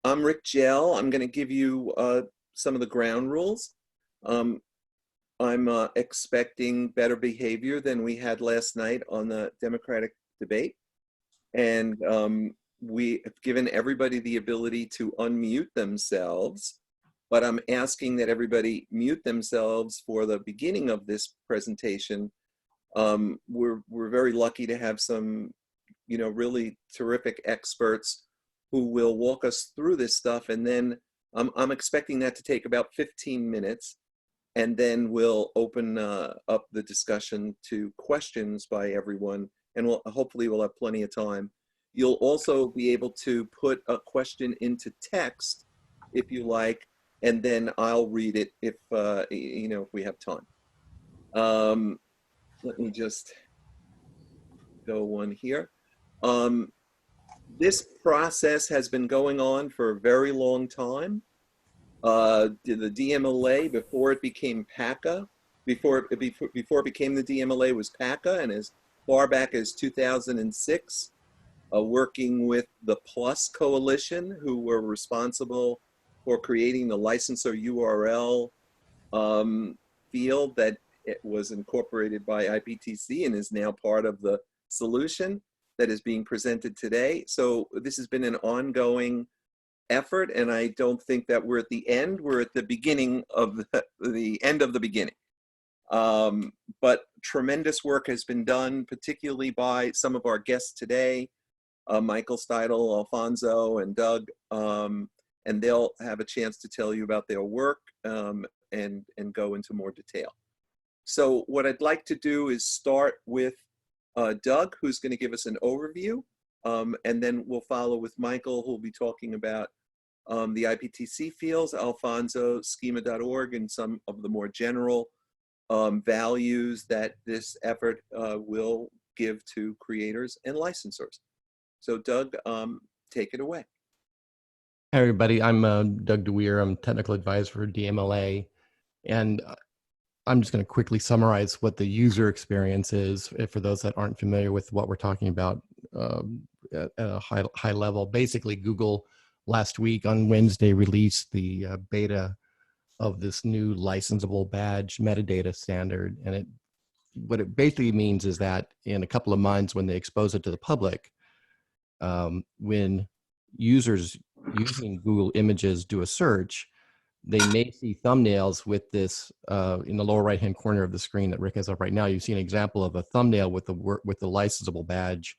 I'm Rick Gell. I'm going to give you some of the ground rules. I'm expecting better behavior than we had last night on the Democratic debate. And we have given everybody the ability to unmute themselves, but I'm asking that everybody mute themselves for the beginning of this presentation. We're very lucky to have some, really terrific experts who will walk us through this stuff. And then I'm expecting that to take about 15 minutes. And then we'll open up the discussion to questions by everyone. And hopefully we'll have plenty of time. You'll also be able to put a question into text if you like, and then I'll read it if, if we have time. Let me just go one here. This process has been going on for a very long time. The DMLA, before it became PACA, before it became the DMLA was PACA, and as far back as 2006, working with the PLUS Coalition, who were responsible for creating the licensor URL field that it was incorporated by IPTC and is now part of the solution that is being presented today. So this has been an ongoing effort, and I don't think that we're at the end. We're at the beginning of the end of the beginning. But tremendous work has been done, particularly by some of our guests today, Michael Steidel, Alfonso, and Doug, and they'll have a chance to tell you about their work and go into more detail. So what I'd like to do is start with Doug, who's going to give us an overview, and then we'll follow with Michael, who'll be talking about the IPTC fields, Alfonso, schema.org, and some of the more general values that this effort will give to creators and licensors. So Doug, take it away. Hi, everybody. I'm Doug DeWeer. I'm technical advisor for DMLA. And I'm just going to quickly summarize what the user experience is for those that aren't familiar with what we're talking about at a high level. Basically, Google last week on Wednesday released the beta of this new licensable badge metadata standard. And what it basically means is that in a couple of months, when they expose it to the public, when users using Google Images do a search, they may see thumbnails with this in the lower right-hand corner of the screen that Rick has up right now. You see an example of a thumbnail with the licensable badge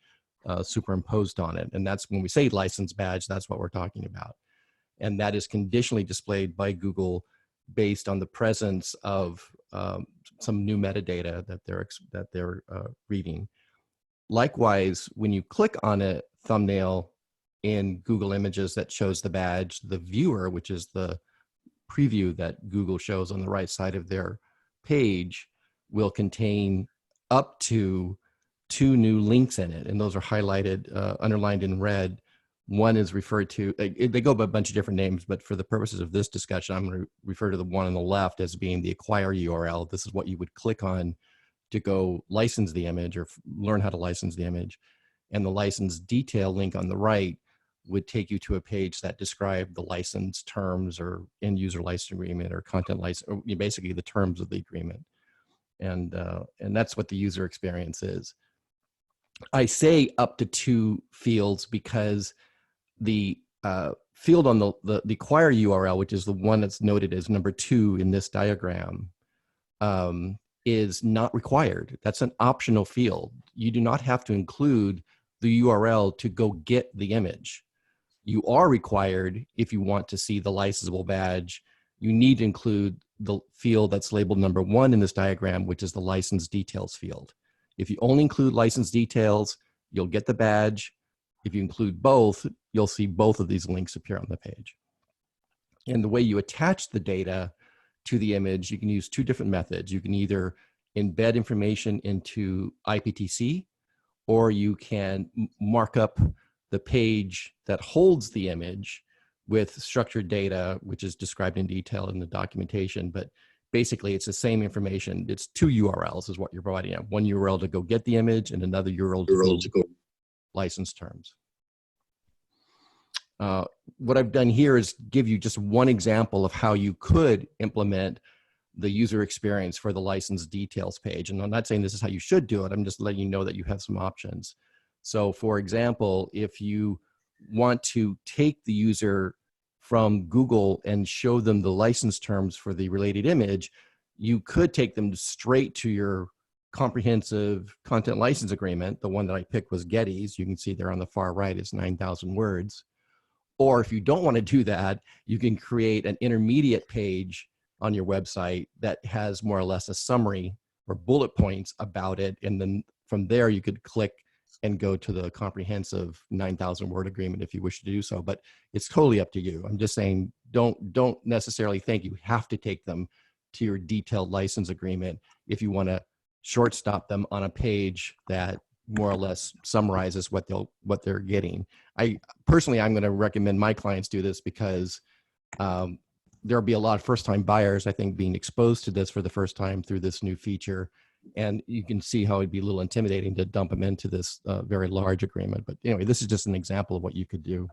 superimposed on it. And that's when we say license badge, that's what we're talking about. And that is conditionally displayed by Google based on the presence of some new metadata that they're reading. Likewise, when you click on a thumbnail in Google Images that shows the badge, the viewer, which is the preview that Google shows on the right side of their page, will contain up to 2 new links in it. And those are highlighted, underlined in red. One is referred to, they go by a bunch of different names, but for the purposes of this discussion, I'm going to refer to the one on the left as being the acquire URL. This is what you would click on to go license the image or learn how to license the image. And the license detail link on the right would take you to a page that described the license terms or end user license agreement or content license, or basically the terms of the agreement. And that's what the user experience is. I say up to 2 fields because the field on the acquire URL, which is the one that's noted as number 2 in this diagram, is not required. That's an optional field. You do not have to include the URL to go get the image. You are required, if you want to see the licensable badge, you need to include the field that's labeled number 1 in this diagram, which is the license details field. If you only include license details, you'll get the badge. If you include both, you'll see both of these links appear on the page. And the way you attach the data to the image, you can use 2 different methods. You can either embed information into IPTC, or you can mark up the page that holds the image with structured data, which is described in detail in the documentation. But basically, it's the same information. It's 2 URLs is what you're providing. One URL to go get the image and another URL to go license terms. what I've done here is give you just one example of how you could implement the user experience for the license details page. And I'm not saying this is how you should do it. I'm just letting you know that you have some options. So for example, if you want to take the user from Google and show them the license terms for the related image, you could take them straight to your comprehensive content license agreement. The one that I picked was Getty's. You can see there on the far right is 9,000 words. Or if you don't want to do that, you can create an intermediate page on your website that has more or less a summary or bullet points about it. And then from there, you could click and go to the comprehensive 9,000 word agreement if you wish to do so. But it's totally up to you. I'm just saying, don't necessarily think you have to take them to your detailed license agreement if you want to short stop them on a page that more or less summarizes what they're getting. Personally, I'm going to recommend my clients do this because there'll be a lot of first-time buyers, I think, being exposed to this for the first time through this new feature. And you can see how it'd be a little intimidating to dump them into this very large agreement. But anyway, this is just an example of what you could do.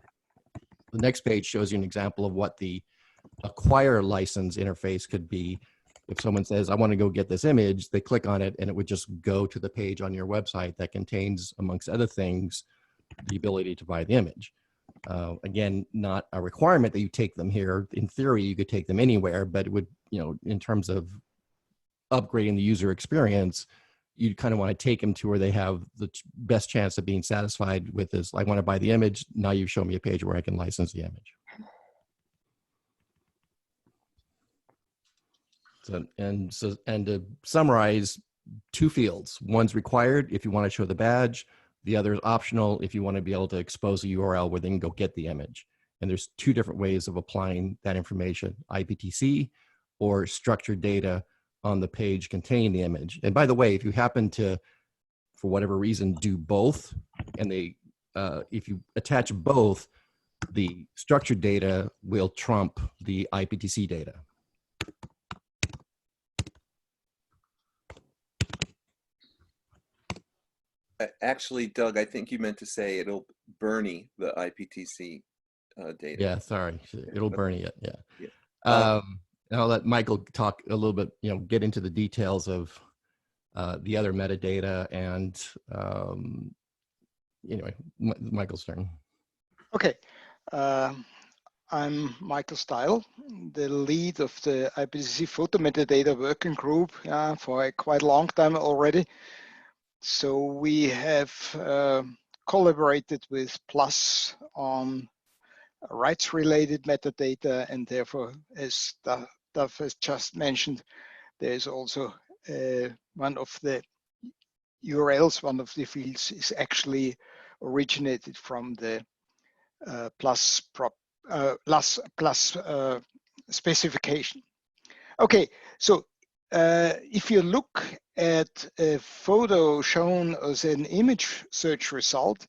The next page shows you an example of what the acquire license interface could be. If someone says, I want to go get this image, they click on it and it would just go to the page on your website that contains, amongst other things, the ability to buy the image. Again, not a requirement that you take them here. In theory, you could take them anywhere, but it would, in terms of upgrading the user experience, you kind of want to take them to where they have the best chance of being satisfied with this. I want to buy the image. Now you show me a page where I can license the image. And to summarize, two fields. One's required if you want to show the badge. The other is optional if you want to be able to expose a URL where they can go get the image. And there's two different ways of applying that information, IPDC or structured data on the page containing the image. And by the way, if you happen to, for whatever reason, do both, and if you attach both, the structured data will trump the IPDC data. Actually, Doug, I think you meant to say it'll Bernie the IPTC data. Yeah, sorry, it'll Bernie it. Yeah. Yeah. And I'll let Michael talk a little bit. Get into the details of the other metadata and anyway, Michael's turn. Okay. I'm Michael Style, the lead of the IPDC Photo Metadata Working Group for a quite long time already. So we have collaborated with PLUS on rights-related metadata, and therefore, as Duff has just mentioned, there is also one of the URLs, one of the fields is actually originated from the PLUS specification. Okay, so if you look at a photo shown as an image search result,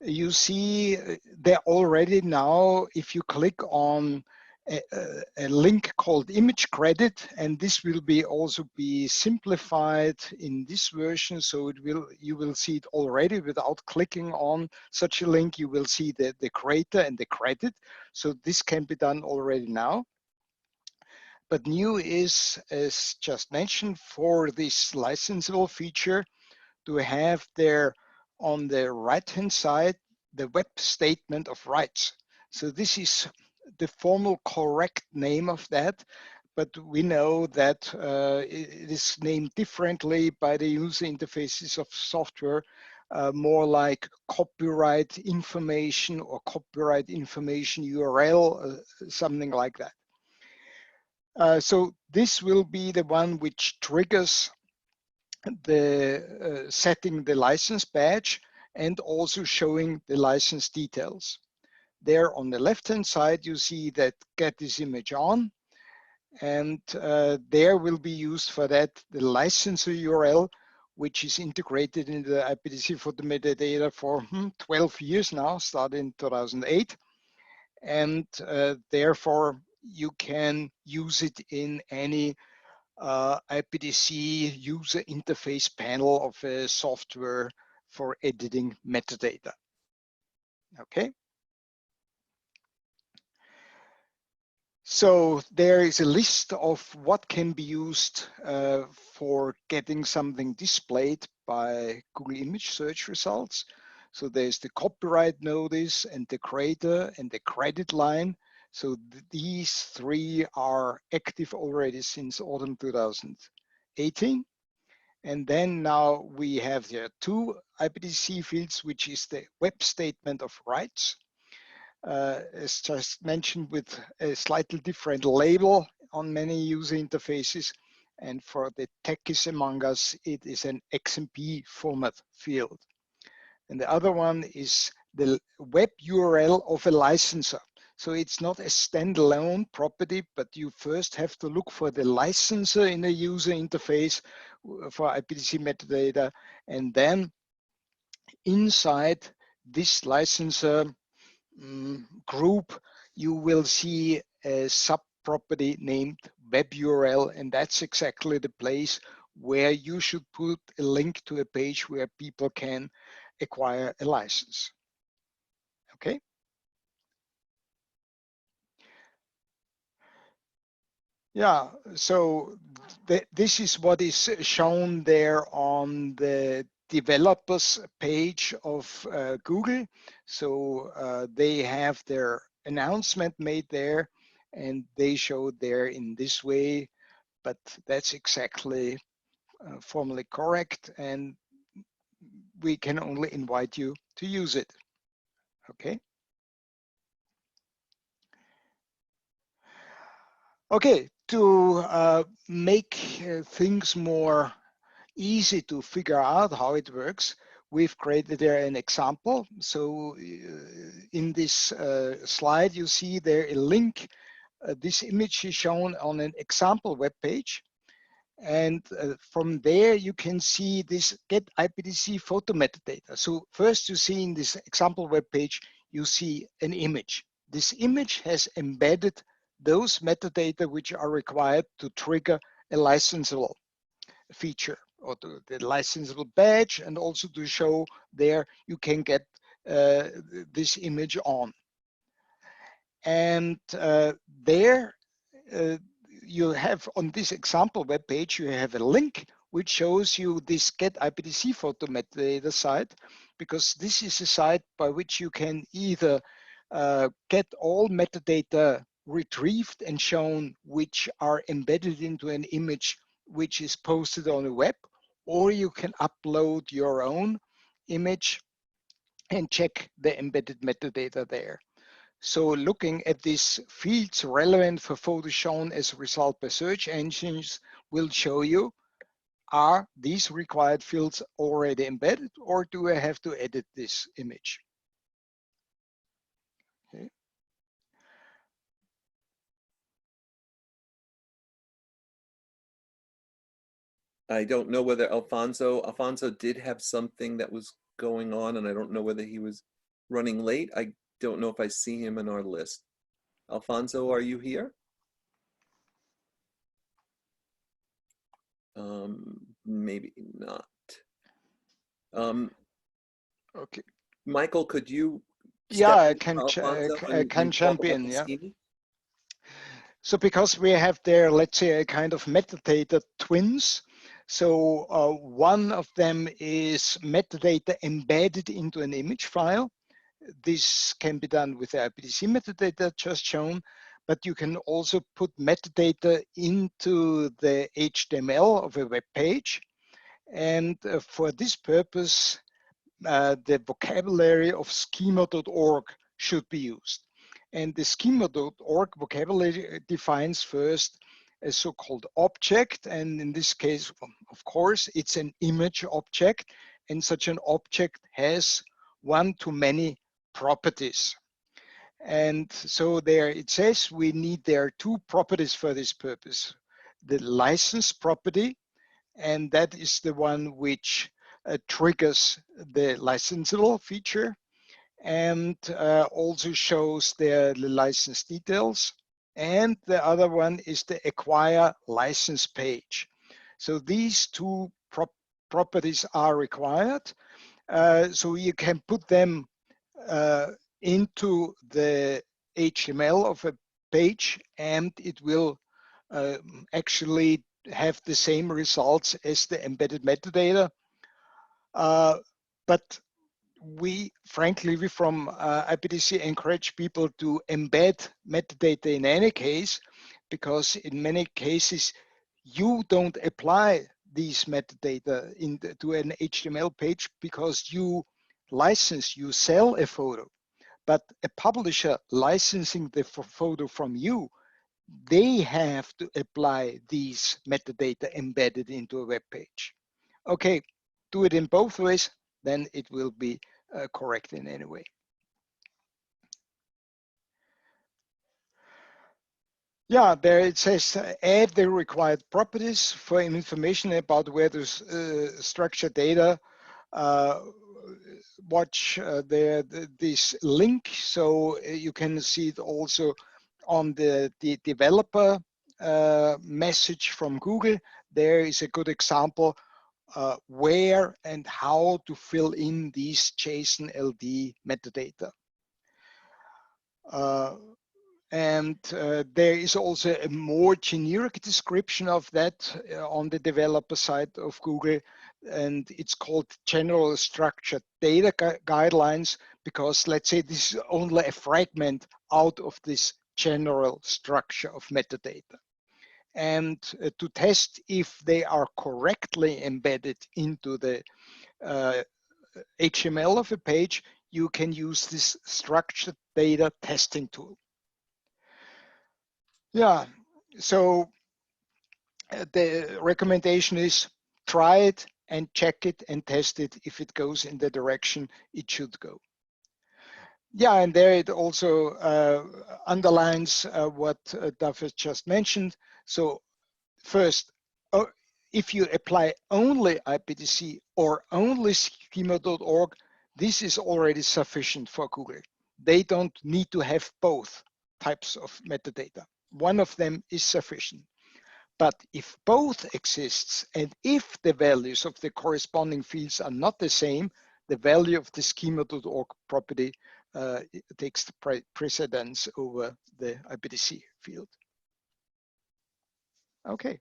you see there already now, if you click on a link called image credit, and this will also be simplified in this version, so you will see it already without clicking on such a link. You will see the creator and the credit, so this can be done already now. But new is, as just mentioned, for this licensable feature, to have there on the right-hand side the web statement of rights. So this is the formal correct name of that, but we know that it is named differently by the user interfaces of software, more like copyright information or copyright information URL, something like that. So this will be the one which triggers the setting the license badge and also showing the license details. There on the left-hand side, you see that get this image on, and there will be used for that the licensor URL, which is integrated into the IPDC Photo Metadata for 12 years now, started in 2008. And therefore, you can use it in any IPDC user interface panel of a software for editing metadata. Okay. So there is a list of what can be used for getting something displayed by Google image search results. So there's the copyright notice and the creator and the credit line. So these three are active already since autumn 2018. And then now we have there two IPDC fields, which is the web statement of rights. As just mentioned, with a slightly different label on many user interfaces. And for the techies among us, it is an XMP format field. And the other one is the web URL of a licenser. So it's not a standalone property, but you first have to look for the licensor in the user interface for IPDC metadata. And then inside this licensor group, you will see a sub-property named web URL, and that's exactly the place where you should put a link to a page where people can acquire a license. Okay. Yeah, so this is what is shown there on the developers page of Google. So they have their announcement made there, and they show there in this way, but that's exactly formally correct, and we can only invite you to use it. Okay. Okay, to make things more easy to figure out how it works, we've created there an example. So in this slide, you see there a link. This image is shown on an example web page. And from there, you can see this get IPDC photo metadata. So first you see in this example web page, you see an image. This image has embedded those metadata which are required to trigger a licensable feature or the licensable badge, and also to show there you can get this image on. And there you have on this example web page, you have a link which shows you this get IPDC photo metadata site, because this is a site by which you can either get all metadata retrieved and shown which are embedded into an image which is posted on the web, or you can upload your own image and check the embedded metadata there. So looking at these fields relevant for photos shown as a result by search engines will show you, are these required fields already embedded, or do I have to edit this image? Okay. I don't know whether Alfonso did have something that was going on, and I don't know whether he was running late. I don't know if I see him in our list. Alfonso, are you here? Maybe not. Okay. Michael, could you? Yeah, I can jump in. Yeah. So because we have there, let's say, a kind of metadata twins. So one of them is metadata embedded into an image file. This can be done with the IPDC metadata just shown, but you can also put metadata into the HTML of a web page. And for this purpose, the vocabulary of schema.org should be used. And the schema.org vocabulary defines first a so-called object. And in this case, of course, it's an image object. And such an object has one-to-many properties. And so there it says we need there two properties for this purpose. The license property, and that is the one which triggers the licensable feature, and also shows the license details. And the other one is the acquire license page. So these two properties are required. So you can put them into the HTML of a page, and it will actually have the same results as the embedded metadata. But we from IPDC encourage people to embed metadata in any case, because in many cases you don't apply these metadata to an HTML page because you sell a photo, but a publisher licensing the photo from you, they have to apply these metadata embedded into a web page. Okay, do it in both ways, then it will be correct in any way. Yeah, there it says add the required properties for information about where to structure data. Watch this link so you can see it also on the developer message from Google. There is a good example where and how to fill in these JSON LD metadata. There is also a more generic description of that on the developer side of Google, and it's called General Structured Data Guidelines, because let's say this is only a fragment out of this general structure of metadata. And to test if they are correctly embedded into the HTML of a page, you can use this structured data testing tool. Yeah, so the recommendation is try it and check it and test it if it goes in the direction it should go. Yeah, and there it also underlines what David just mentioned. So first, if you apply only IPDC or only schema.org, this is already sufficient for Google. They don't need to have both types of metadata. One of them is sufficient. But if both exists, and if the values of the corresponding fields are not the same, the value of the schema.org property takes the precedence over the IPDC field. Okay.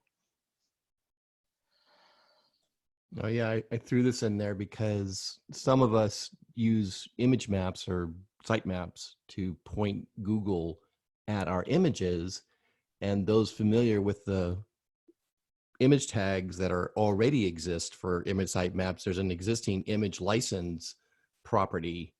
Oh yeah, I threw this in there because some of us use image maps or site maps to point Google at our images, and those familiar with the image tags that are already exist for image sitemaps, there's an existing image license property,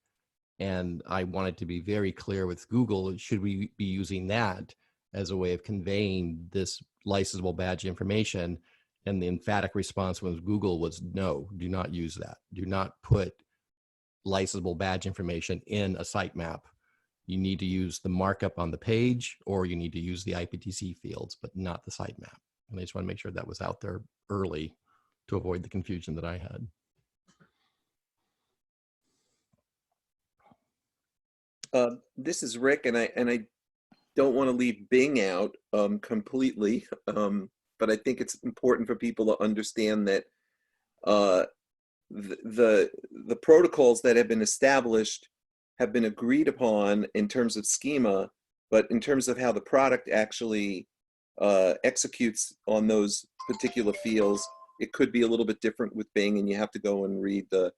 and I wanted to be very clear with Google, should we be using that as a way of conveying this licensable badge information? And the emphatic response from Google was no, do not use that. Do not put licensable badge information in a sitemap. You need to use the markup on the page, or you need to use the IPDC fields, but not the sitemap. And I just want to make sure that was out there early to avoid the confusion that I had. This is Rick, and I don't want to leave Bing out completely, but I think it's important for people to understand that the protocols that have been established have been agreed upon in terms of schema, but in terms of how the product actually executes on those particular fields, it could be a little bit different with Bing, and you have to go and read the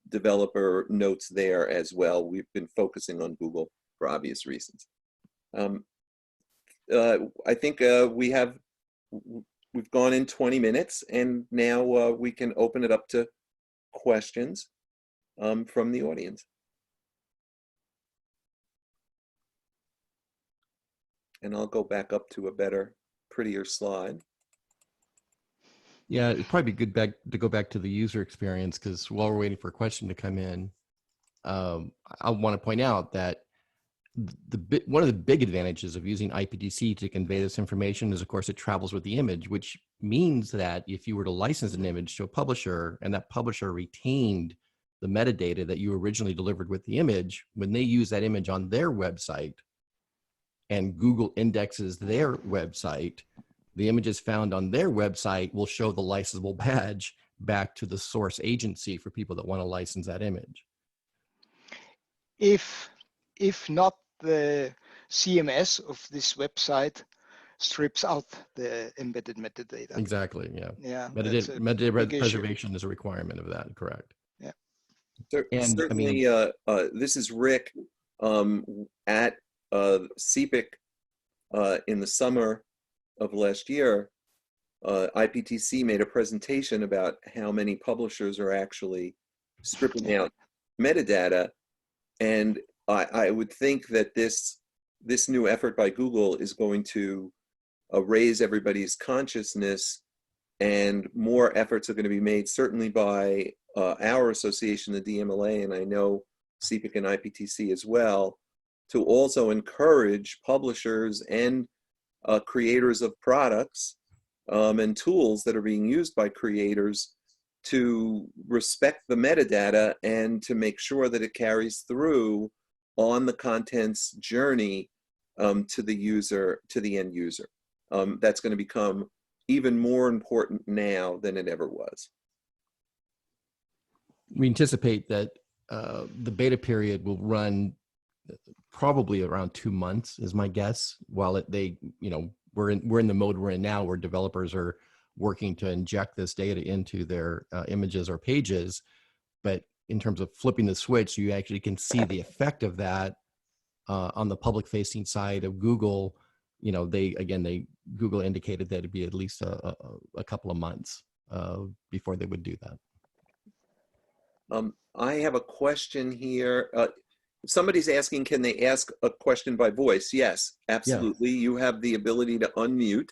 developer notes there as well. We've been focusing on Google for obvious reasons. I think we've gone in 20 minutes, and now we can open it up to questions from the audience. And I'll go back up to a better, prettier slide. Yeah, it'd probably be good to go back to the user experience, because while we're waiting for a question to come in, I want to point out that one of the big advantages of using IPDC to convey this information is, of course, it travels with the image, which means that if you were to license an image to a publisher and that publisher retained the metadata that you originally delivered with the image, when they use that image on their website and Google indexes their website, the images found on their website will show the licensable badge back to the source agency for people that want to license that image. If not the CMS of this website strips out the embedded metadata. Exactly. Yeah. Yeah, Metadata big preservation is a requirement of that. Correct. Yeah. And certainly, this is Rick at CPIC in the summer of last year. IPTC made a presentation about how many publishers are actually stripping out metadata, and I would think that this new effort by Google is going to raise everybody's consciousness, and more efforts are going to be made, certainly by our association, the DMLA, and I know CPIC and IPTC as well, to also encourage publishers and creators of products and tools that are being used by creators to respect the metadata and to make sure that it carries through on the content's journey to the user, to the end user. That's going to become even more important now than it ever was. We anticipate that the beta period will run probably around 2 months, is my guess. While we're in the mode we're in now, where developers are working to inject this data into their images or pages. But in terms of flipping the switch, you actually can see the effect of that on the public-facing side of Google. Google indicated that it'd be at least a couple of months before they would do that. I have a question here. Somebody's asking, can they ask a question by voice? Yes, absolutely. Yeah. You have the ability to unmute.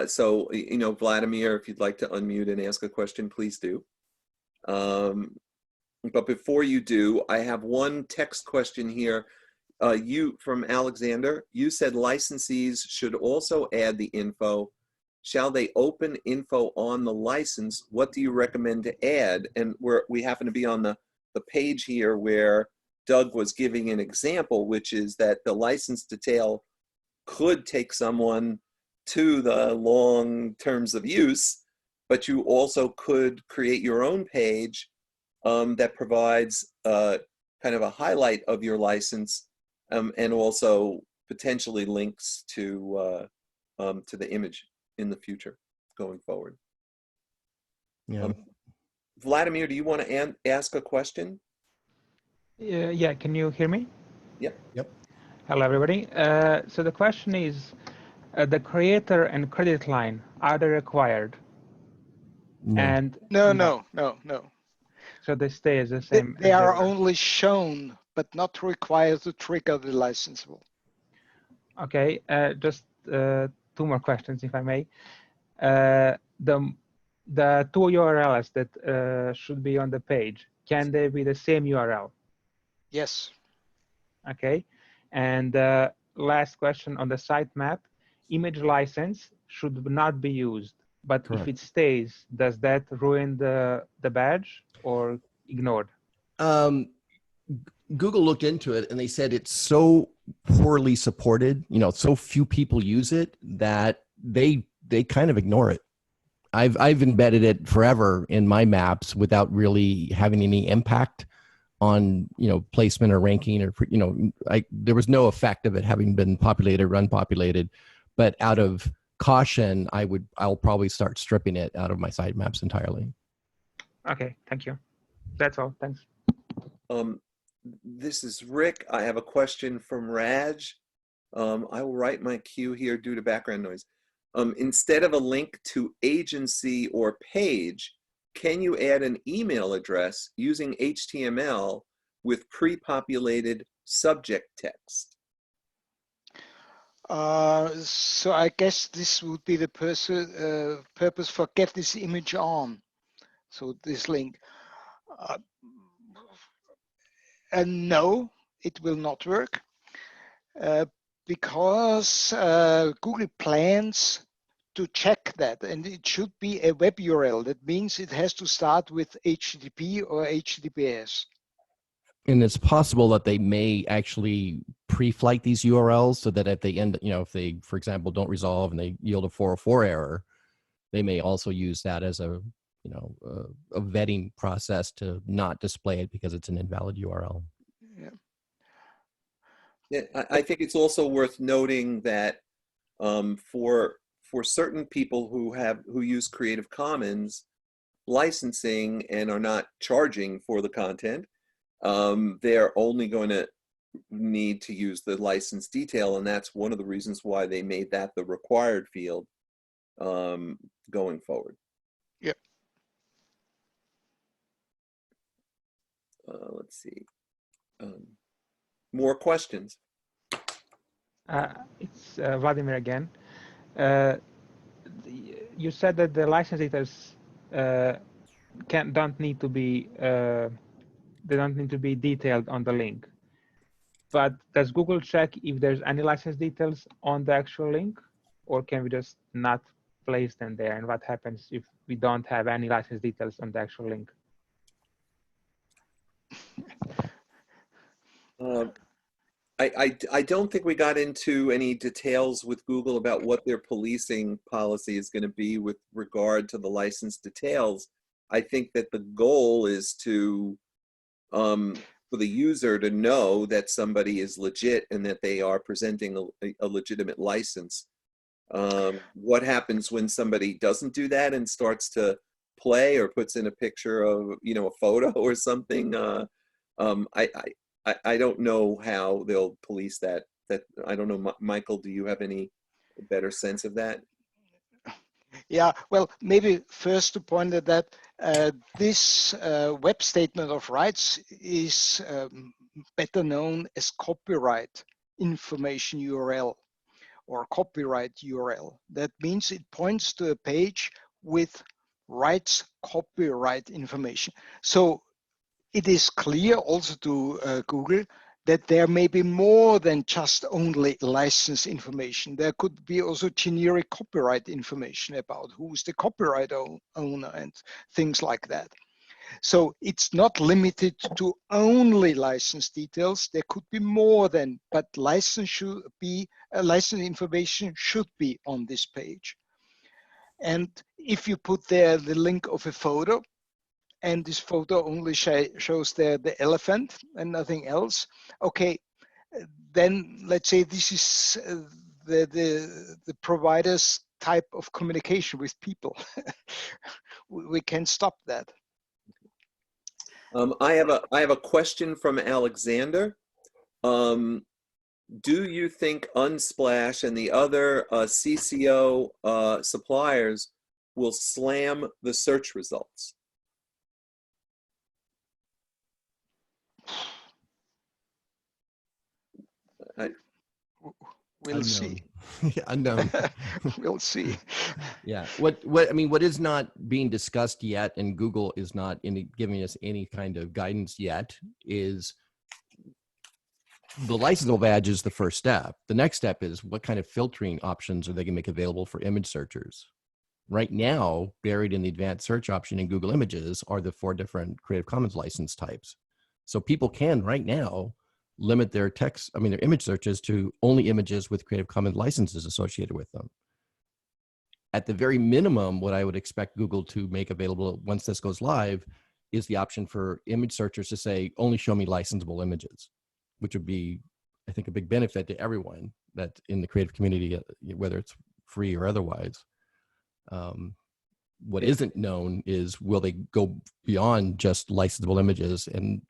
So, Vladimir, if you'd like to unmute and ask a question, please do. But before you do, I have one text question here. From Alexander, you said licensees should also add the info. Shall they open info on the license? What do you recommend to add? And we happen to be on the page here where Doug was giving an example, which is that the license detail could take someone to the long terms of use, but you also could create your own page that provides kind of a highlight of your license and also potentially links to the image in the future going forward. Yeah. Vladimir, do you want to ask a question? Yeah, can you hear me? Yep. Hello, everybody. So the question is, the creator and credit line, are they required? No. And No. So they stay as the same. They are only shown, but not required to trigger the licensable. Okay, just 2 more questions, if I may. The 2 URLs that should be on the page, can they be the same URL? Yes. Okay, and last question on the sitemap, image license should not be used, but Correct. If it stays, does that ruin the badge or ignored? Google looked into it and they said it's so poorly supported, so few people use it that they kind of ignore it. I've embedded it forever in my maps without really having any impact on placement or ranking or there was no effect of it having been populated or unpopulated, but out of caution I'll probably start stripping it out of my sitemaps entirely. Okay, thank you. That's all. Thanks. This is Rick. I have a question from Raj. I will write my cue here due to background noise. Instead of a link to agency or page, can you add an email address using HTML with pre-populated subject text? So I guess this would be the purpose for get this image on. So this link. And no, it will not work because Google plans to check that, and it should be a web URL. That means it has to start with HTTP or HTTPS. And it's possible that they may actually pre-flight these URLs so that at the end, if they, for example, don't resolve and they yield a 404 error, they may also use that as a vetting process to not display it because it's an invalid URL. Yeah. Yeah, I think it's also worth noting that for certain people who use Creative Commons licensing and are not charging for the content, they're only going to need to use the license detail, and that's one of the reasons why they made that the required field going forward. Yep. Let's see. More questions? It's Vladimir again. You said that the license details don't need to be detailed on the link. But does Google check if there's any license details on the actual link, or can we just not place them there? And what happens if we don't have any license details on the actual link? I don't think we got into any details with Google about what their policing policy is going to be with regard to the license details. I think that the goal is to for the user to know that somebody is legit and that they are presenting a legitimate license. What happens when somebody doesn't do that and starts to play or puts in a picture of, you know, a photo or something? I don't know how they'll police that. I don't know, Michael, do you have any better sense of that? Yeah, well, maybe first to point out that this web statement of rights is better known as copyright information URL or copyright URL. That means it points to a page with rights copyright information. So it is clear also to Google that there may be more than just only license information. There could be also generic copyright information about who's the copyright owner and things like that. So it's not limited to only license details. There could be more than, but license information should be on this page. And if you put there the link of a photo, and this photo only shows there the elephant and nothing else, okay, then let's say this is the provider's type of communication with people. We can stop that. I have a question from Alexander. Do you think Unsplash and the other CCO suppliers will slam the search results? We'll see. Yeah, unknown. We'll see. Yeah. What I mean, what is not being discussed yet, and Google is not giving us any kind of guidance yet, is the licensable badge is the first step. The next step is what kind of filtering options are they going to make available for image searchers? Right now, buried in the advanced search option in Google Images are the 4 different Creative Commons license types. So people can right now limit their their image searches to only images with Creative Commons licenses associated with them. At the very minimum, what I would expect Google to make available once this goes live is the option for image searchers to say, only show me licensable images, which would be, I think, a big benefit to everyone that in the creative community, whether it's free or otherwise. What isn't known is, will they go beyond just licensable images and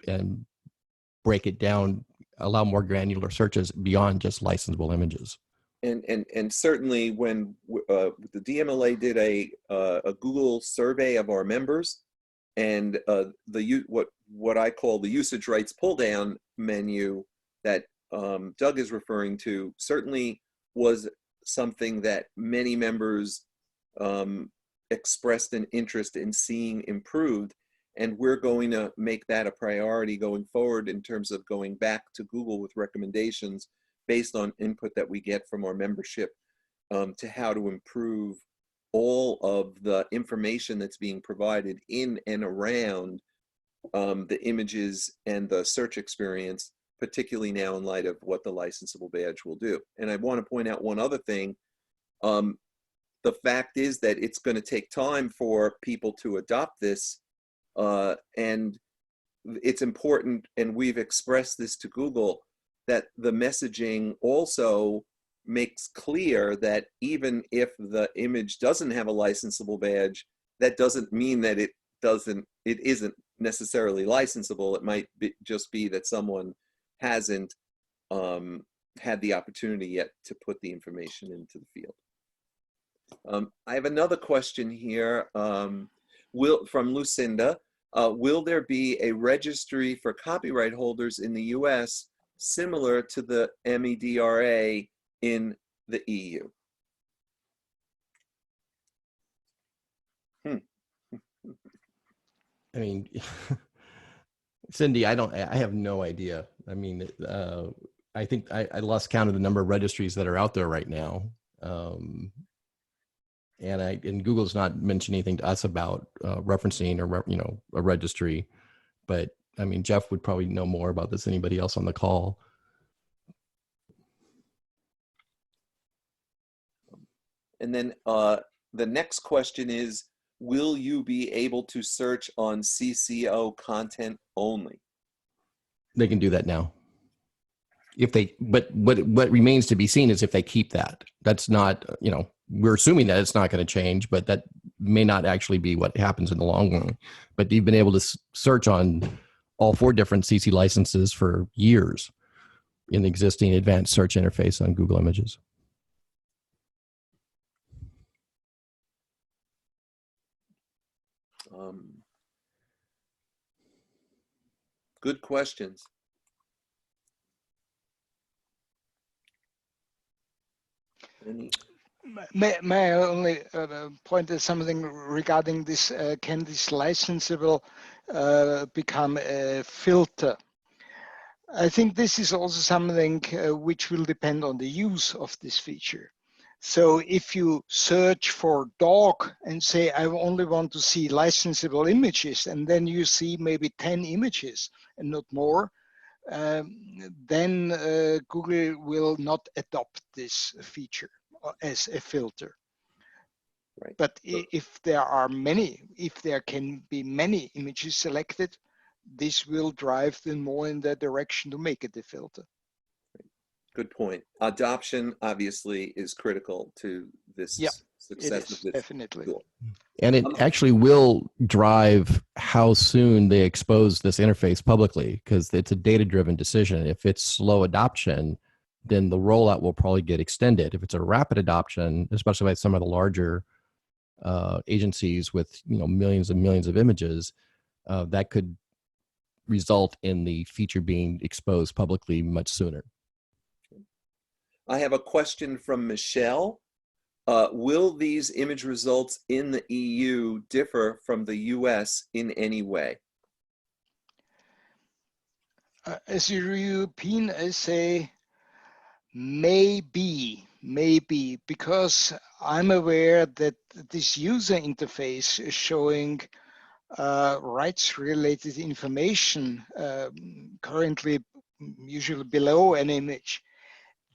break it down, allow more granular searches beyond just licensable images? And certainly when the DMLA did a Google survey of our members, and what I call the usage rights pull down menu that Doug is referring to certainly was something that many members expressed an interest in seeing improved, and we're going to make that a priority going forward in terms of going back to Google with recommendations based on input that we get from our membership to how to improve all of the information that's being provided in and around the images and the search experience, particularly now in light of what the licensable badge will do. And I want to point out one other thing. The fact is that it's going to take time for people to adopt this, and it's important, and we've expressed this to Google, that the messaging also makes clear that even if the image doesn't have a licensable badge, that doesn't mean that it isn't necessarily licensable. It might just be that someone hasn't had the opportunity yet to put the information into the field. I have another question here from Lucinda. Will there be a registry for copyright holders in the US similar to the MEDRA in the EU? I mean, Cindy, I have no idea. I mean, I think I lost count of the number of registries that are out there right now. And Google's not mentioned anything to us about referencing or a registry, but I mean, Jeff would probably know more about this than anybody else on the call. And then the next question is, will you be able to search on CCO content only? They can do that now. But what remains to be seen is if they keep that. That's not, we're assuming that it's not going to change, but that may not actually be what happens in the long run. But you've been able to search on all 4 different CC licenses for years in the existing advanced search interface on Google Images. Good questions. May I only point at something regarding this? Can this licensable become a filter? I think this is also something which will depend on the use of this feature. So if you search for dog and say, I only want to see licensable images, and then you see maybe 10 images and not more, then Google will not adopt this feature as a filter. Right. But if there can be many images selected, this will drive them more in that direction to make it a filter. Good point. Adoption obviously is critical to this success of this definitely tool. And it actually will drive how soon they expose this interface publicly, because it's a data-driven decision. If it's slow adoption, then the rollout will probably get extended. If it's a rapid adoption, especially by some of the larger agencies with millions and millions of images, that could result in the feature being exposed publicly much sooner. I have a question from Michelle. Will these image results in the EU differ from the US in any way? As a European, I say maybe, because I'm aware that this user interface is showing rights-related information currently usually below an image.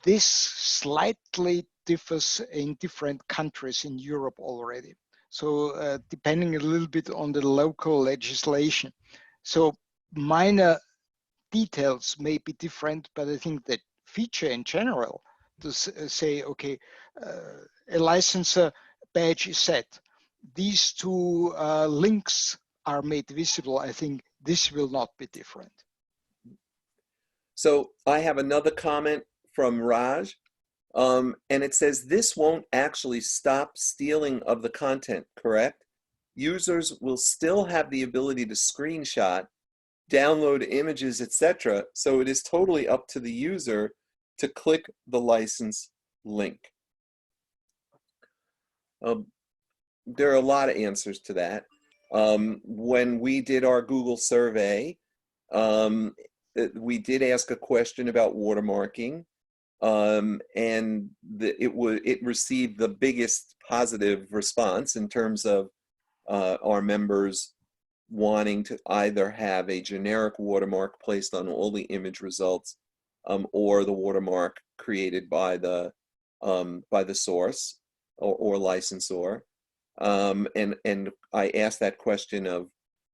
This slightly differs in different countries in Europe already. So depending a little bit on the local legislation. So minor details may be different, but I think that feature in general to say, okay, a licensor badge is set. These 2 links are made visible. I think this will not be different. So I have another comment from Raj, and it says, this won't actually stop stealing of the content, correct? Users will still have the ability to screenshot, download images, etc. So it is totally up to the user to click the license link. There are a lot of answers to that. When we did our Google survey, we did ask a question about watermarking, and it received the biggest positive response in terms of our members wanting to either have a generic watermark placed on all the image results, or the watermark created by the source or licensor. And I asked that question of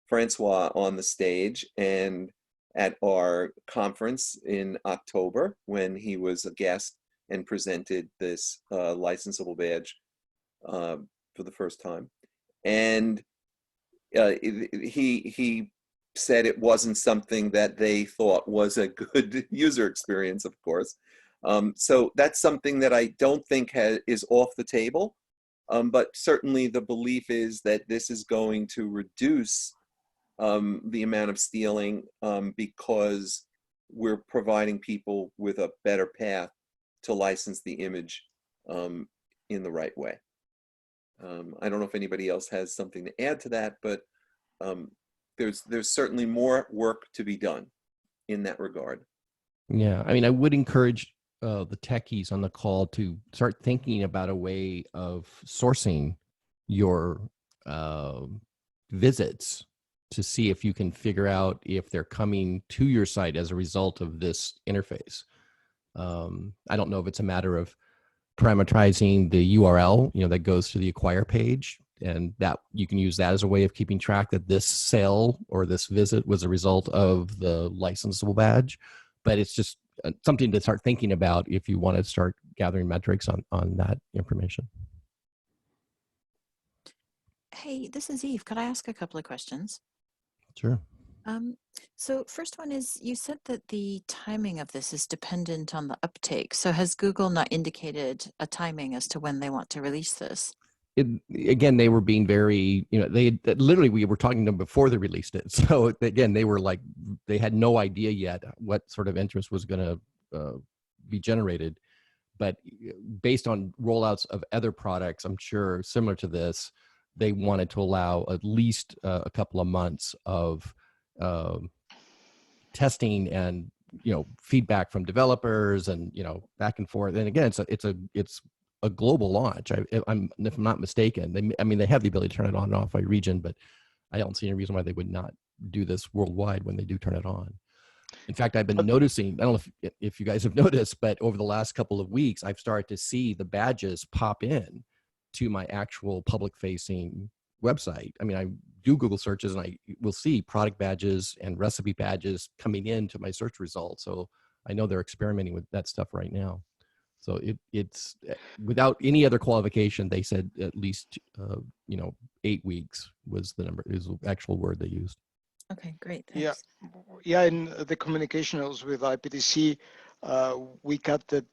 Francois on the stage, and at our conference in October when he was a guest and presented this licensable badge for the first time. And he said it wasn't something that they thought was a good user experience, of course. So that's something that I don't think is off the table, but certainly the belief is that this is going to reduce the amount of stealing because we're providing people with a better path to license the image in the right way. I don't know if anybody else has something to add to that, but there's certainly more work to be done in that regard. Yeah, I mean, I would encourage the techies on the call to start thinking about a way of sourcing your visits to see if you can figure out if they're coming to your site as a result of this interface. I don't know if it's a matter of parameterizing the URL, that goes to the acquire page, and that you can use that as a way of keeping track that this sale or this visit was a result of the licensable badge. But it's just something to start thinking about if you want to start gathering metrics on that information. Hey, this is Eve. Could I ask a couple of questions? Sure. So first one is, you said that the timing of this is dependent on the uptake. So has Google not indicated a timing as to when they want to release this? Again, they were being very, they literally, we were talking to them before they released it. So again, they were like, they had no idea yet what sort of interest was going to be generated. But based on rollouts of other products, I'm sure similar to this, they wanted to allow at least a couple of months of testing and feedback from developers and back and forth. And again, it's a global launch. If I'm not mistaken, they have the ability to turn it on and off by region, but I don't see any reason why they would not do this worldwide when they do turn it on. In fact, I've been noticing, I don't know if you guys have noticed, but over the last couple of weeks, I've started to see the badges pop in to my actual public-facing website. I mean, I do Google searches and I will see product badges and recipe badges coming into my search results. So I know they're experimenting with that stuff right now. So it's without any other qualification, they said at least 8 weeks was the number, is the actual word they used. Okay, great. Thanks. Yeah. In the communication also with IPDC, we got that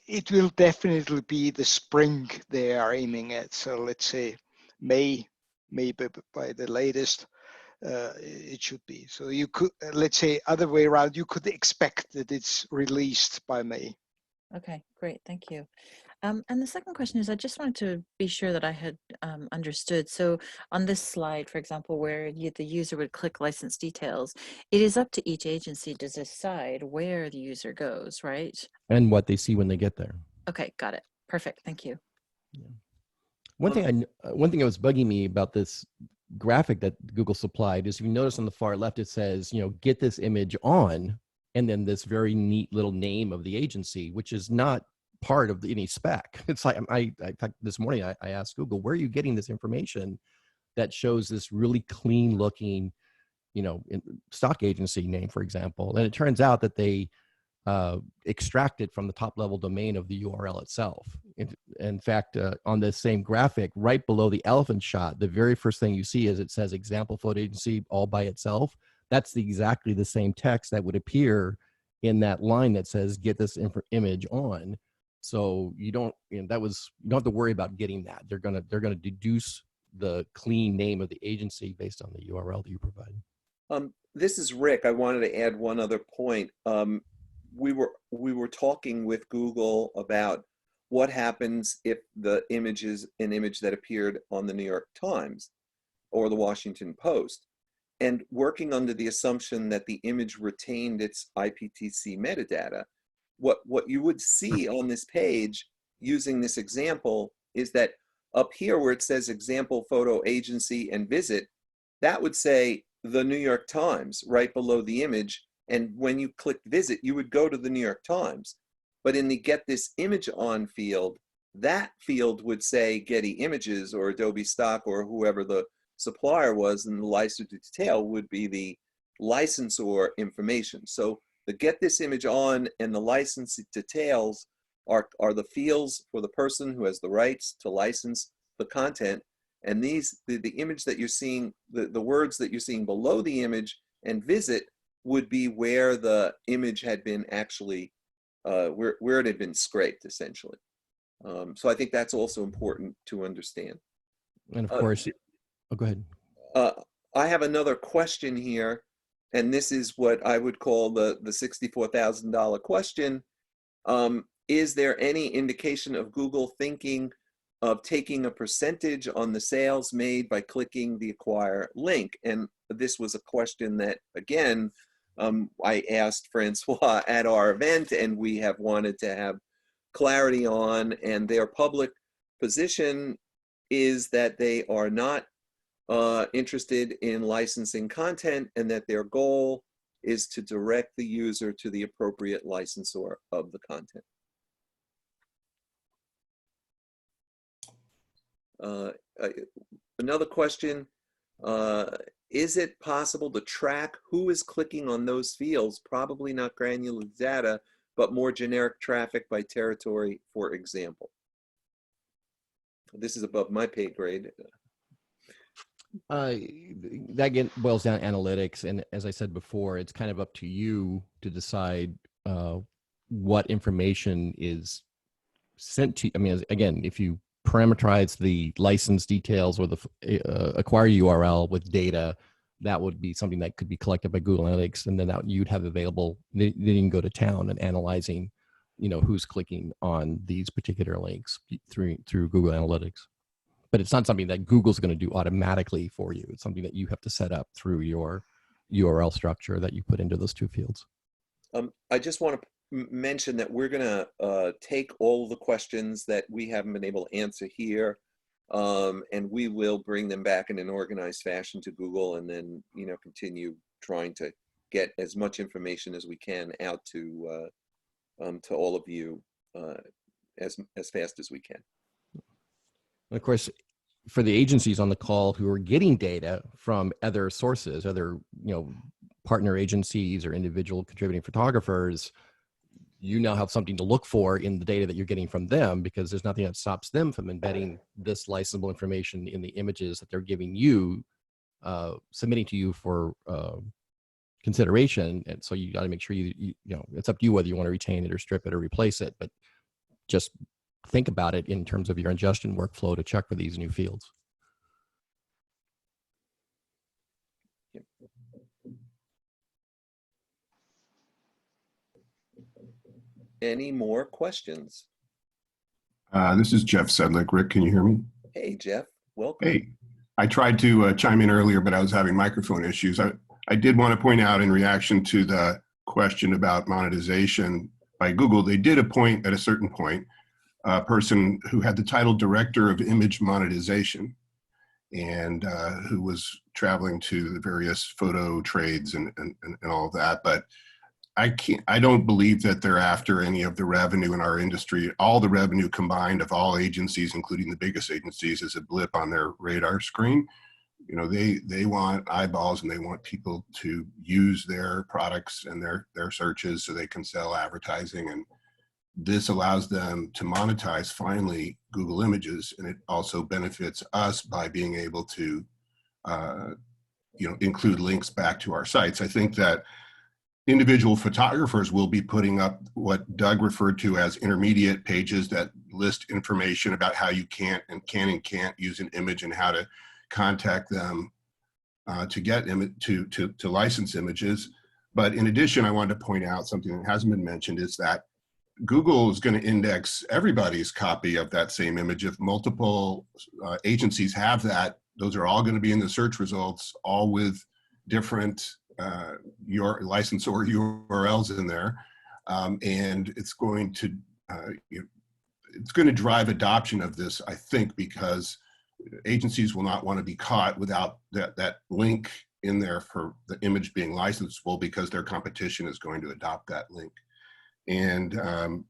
it will definitely be the spring they are aiming at. So let's say May, maybe by the latest, it should be. So you could, let's say other way around, you could expect that it's released by May. Okay, great. Thank you. And the second question is, I just wanted to be sure that I had understood. So on this slide, for example, where the user would click license details, it is up to each agency to decide where the user goes, right? And what they see when they get there. Okay, got it. Perfect. Thank you. Yeah. One thing that was bugging me about this graphic that Google supplied is, if you notice on the far left, it says, get this image on, and then this very neat little name of the agency, which is not part of any spec. It's like, in fact, this morning I asked Google, where are you getting this information that shows this really clean looking, stock agency name, for example? And it turns out that they extracted from the top level domain of the URL itself. In fact, on this same graphic, right below the elephant shot, the very first thing you see is it says example photo agency all by itself. That's exactly the same text that would appear in that line that says get this image on. So you don't have to worry about getting that. They're gonna deduce the clean name of the agency based on the URL that you provide. This is Rick. I wanted to add one other point. We were talking with Google about what happens if the image is an image that appeared on the New York Times or the Washington Post, and working under the assumption that the image retained its IPTC metadata. What you would see on this page using this example is that up here where it says example photo agency and visit, that would say the New York Times right below the image. And when you click visit, you would go to the New York Times. But in the get this image on field, that field would say Getty Images or Adobe Stock or whoever the supplier was, and the license detail would be the licensor information. So the get this image on and the license details are the fields for the person who has the rights to license the content. And these, the image that you're seeing, the words that you're seeing below the image and visit would be where the image had been actually, where it had been scraped, essentially. So I think that's also important to understand. And of course, oh, go ahead. I have another question here, and this is what I would call the $64,000 question. Is there any indication of Google thinking of taking a percentage on the sales made by clicking the acquire link? And this was a question that, again, I asked Francois at our event, and we have wanted to have clarity on, and their public position is that they are not interested in licensing content, and that their goal is to direct the user to the appropriate licensor of the content. Another question, is it possible to track who is clicking on those fields? Probably not granular data, but more generic traffic by territory, for example. This is above my pay grade. That again boils down to analytics, and as I said before, it's kind of up to you to decide what information is sent to. I mean, again, if you parameterize the license details or the acquire URL with data, that would be something that could be collected by Google Analytics, and then that you'd have available. Then you can go to town and analyzing, who's clicking on these particular links through Google Analytics. But it's not something that Google's going to do automatically for you. It's something that you have to set up through your URL structure that you put into those two fields. I just want to mention that we're going to take all the questions that we haven't been able to answer here, and we will bring them back in an organized fashion to Google, and then continue trying to get as much information as we can out to all of you as fast as we can. And of course, for the agencies on the call who are getting data from other sources, other partner agencies or individual contributing photographers, you now have something to look for in the data that you're getting from them, because there's nothing that stops them from embedding this licensable information in the images that they're giving you, submitting to you for consideration. And so you got to make sure it's up to you whether you want to retain it or strip it or replace it, but just think about it in terms of your ingestion workflow to check for these new fields. Any more questions? This is Jeff Sedlick. Rick, can you hear me? Hey, Jeff, welcome. Hey, I tried to chime in earlier, but I was having microphone issues. I did want to point out, in reaction to the question about monetization by Google, they did appoint at a certain point a person who had the title Director of Image Monetization, and who was traveling to the various photo trades and all of that. But I don't believe that they're after any of the revenue in our industry. All the revenue combined of all agencies, including the biggest agencies, is a blip on their radar screen. They want eyeballs, and they want people to use their products and their searches so they can sell advertising. And this allows them to monetize, finally, Google Images, and it also benefits us by being able to include links back to our sites. I think that individual photographers will be putting up what Doug referred to as intermediate pages that list information about how you can and can't use an image, and how to contact them to get to license images. But in addition, I wanted to point out something that hasn't been mentioned, is that Google is going to index everybody's copy of that same image. If multiple agencies have that, those are all going to be in the search results, all with different your licensor URLs in there, and it's going to drive adoption of this, I think, because agencies will not want to be caught without that link in there for the image being licensable, because their competition is going to adopt that link. And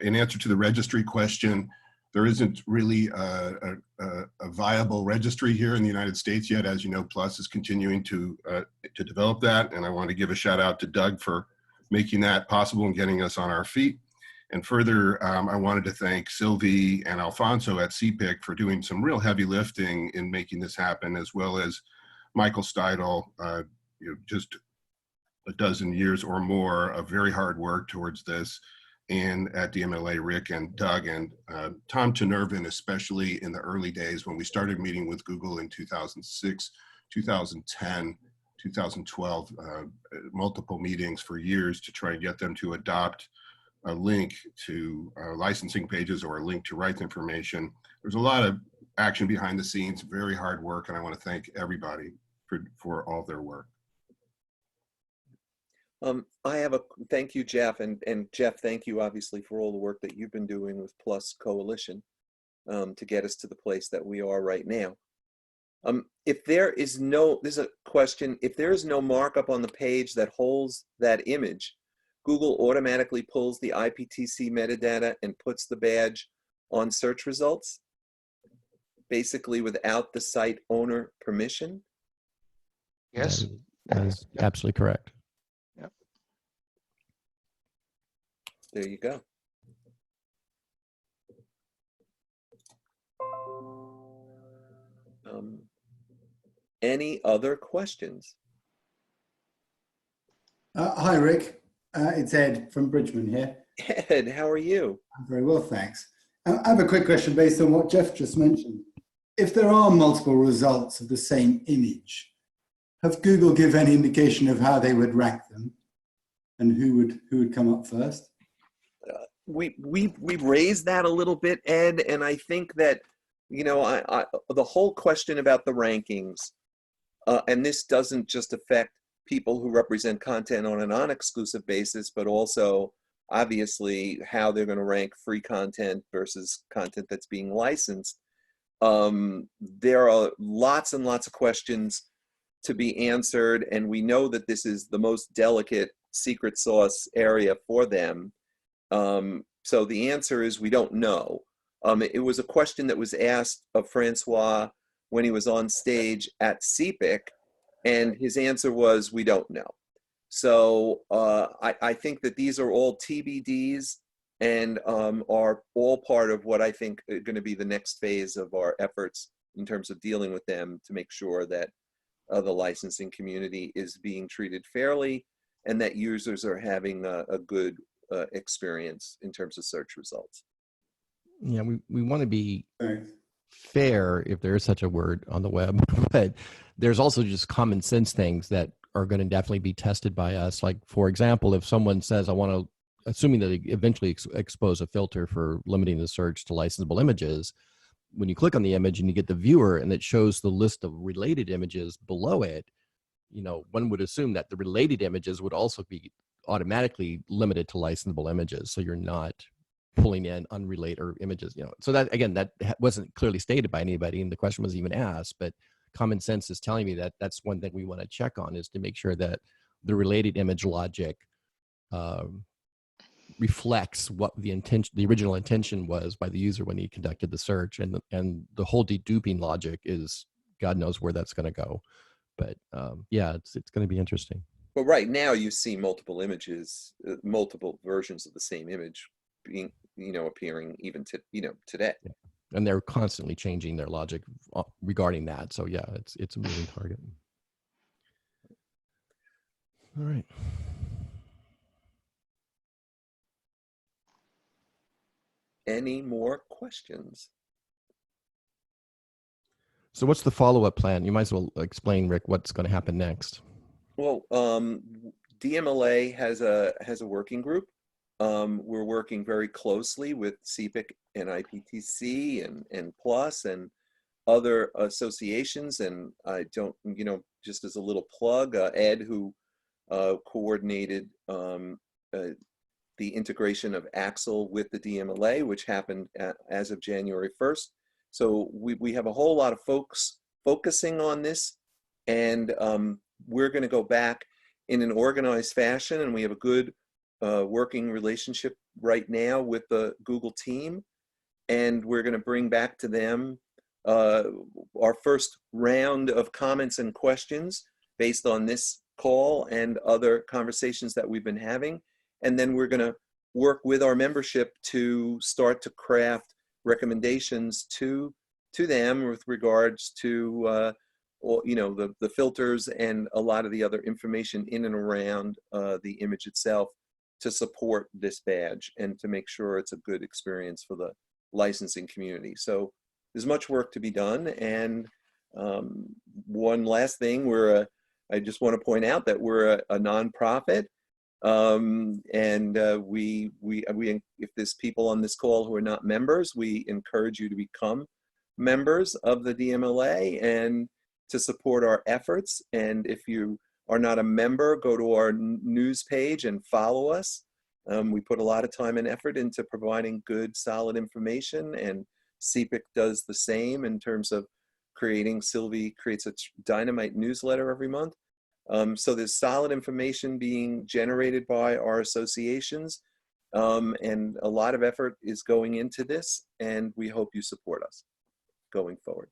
in answer to the registry question, There isn't really a viable registry here in the United States yet. As you know, PLOS is continuing to develop that. And I want to give a shout out to Doug for making that possible and getting us on our feet. And further, I wanted to thank Sylvie and Alfonso at CPIC for doing some real heavy lifting in making this happen, as well as Michael Steidel, just a dozen years or more of very hard work towards this. And at DMLA, Rick and Doug and Tom Tenervin, especially in the early days when we started meeting with Google in 2006, 2010, 2012, multiple meetings for years to try and get them to adopt a link to licensing pages or a link to rights information. There's a lot of action behind the scenes, very hard work, and I want to thank everybody for all their work. I have a thank you, Jeff, and Jeff, thank you obviously for all the work that you've been doing with Plus Coalition to get us to the place that we are right now. If there is no, this is a question, if there is no markup on the page that holds that image, Google automatically pulls the IPTC metadata and puts the badge on search results, basically without the site owner permission? Yes. That is absolutely correct. Yep. There you go. Any other questions? Hi, Rick. It's Ed from Bridgman here. Ed, how are you? I'm very well, thanks. I have a quick question based on what Jeff just mentioned. If there are multiple results of the same image, have Google give any indication of how they would rank them and who would come up first? We raised that a little bit, Ed, and I think that, you know, the whole question about the rankings, and this doesn't just affect people who represent content on a non-exclusive basis, but also obviously how they're going to rank free content versus content that's being licensed. There are lots and lots of questions to be answered, and we know that this is the most delicate secret sauce area for them. So the answer is we don't know. It was a question that was asked of Francois when he was on stage at CPIC, and his answer was, we don't know. So I think that these are all TBDs and are all part of what I think are going to be the next phase of our efforts in terms of dealing with them to make sure that the licensing community is being treated fairly and that users are having a good experience in terms of search results. Yeah, we want to be fair, if there is such a word on the web, but there's also just common sense things that are going to definitely be tested by us. Like, for example, if someone says, I want to, assuming that they eventually expose a filter for limiting the search to licensable images, when you click on the image and you get the viewer and it shows the list of related images below it, you know, one would assume that the related images would also be automatically limited to licensable images. So you're not pulling in unrelated or images, you know. So that, again, that wasn't clearly stated by anybody and the question wasn't even asked, but common sense is telling me that that's one thing we want to check on, is to make sure that the related image logic reflects what the intention, the original intention was by the user when he conducted the search, and the whole deduping logic is, God knows where that's going to go. But yeah, it's going to be interesting. But right now you see multiple images, multiple versions of the same image being, you know, appearing even to, you know, today. Yeah. And they're constantly changing their logic regarding that. So yeah, it's a moving target. All right. Any more questions? So what's the follow-up plan? You might as well explain, Rick, what's going to happen next. Well, DMLA has a working group. We're working very closely with CPIC and IPTC and PLOS and other associations. And I don't, you know, just as a little plug, Ed, who coordinated the integration of Axel with the DMLA, which happened as of January 1st. So we have a whole lot of folks focusing on this, and we're going to go back in an organized fashion, and we have a good working relationship right now with the Google team. and we're going to bring back to them our first round of comments and questions based on this call and other conversations that we've been having. And then we're going to work with our membership to start to craft recommendations to them with regards to the filters and a lot of the other information in and around the image itself to support this badge and to make sure it's a good experience for the licensing community. So there's much work to be done. And one last thing, I just want to point out that we're a nonprofit, and if there's people on this call who are not members, we encourage you to become members of the DMLA and to support our efforts. And if you are not a member, go to our news page and follow us. We put a lot of time and effort into providing good, solid information, and CPIC does the same in terms of Sylvie creates a dynamite newsletter every month. So there's solid information being generated by our associations, and a lot of effort is going into this, and we hope you support us going forward.